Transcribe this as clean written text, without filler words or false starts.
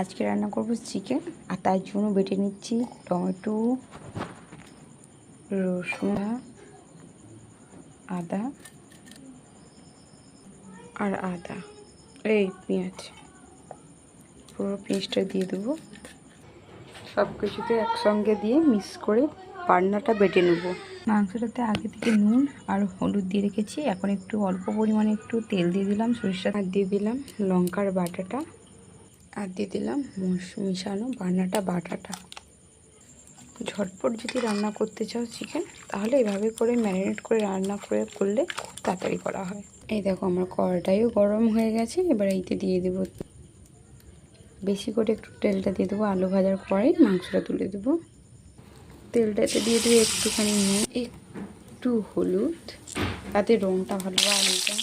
আজকে রান্না করব চিকেন, আর তার জন্য বেটে নিচ্ছি টমেটো, রসুন, আদা আর এই পেঁয়াজ, পুরো পেস্টটা দিয়ে দেবো। সব কিছুতে একসঙ্গে দিয়ে মিক্স করে পান্নাটা বেটে নেব। মাংসটাতে আগে থেকে নুন আর হলুদ দিয়ে রেখেছি। এখন একটু অল্প পরিমাণে একটু তেল দিয়ে দিলাম, সরিষা আর দিয়ে দিলাম লঙ্কার বাটাটা, আর দিয়ে দিলাম মিশানো বাটাটা। ঝটপট যদি রান্না করতে চাও চিকেন, তাহলে এভাবে করে ম্যারিনেট করে রান্না করলে খুব তাড়াতাড়ি করা হয়। এই দেখো আমার কড়াইও গরম হয়ে গেছে। এবার এইতে দিয়ে দেবো, বেশি করে একটু তেলটা দিয়ে দেবো। আলু ভাজার পরে মাংসটা তুলে দেবো। তেলটাতে দিয়ে দেবো একটুখানি নুন, একটু হলুদ, তাতে রঙটা ভালো আলুটা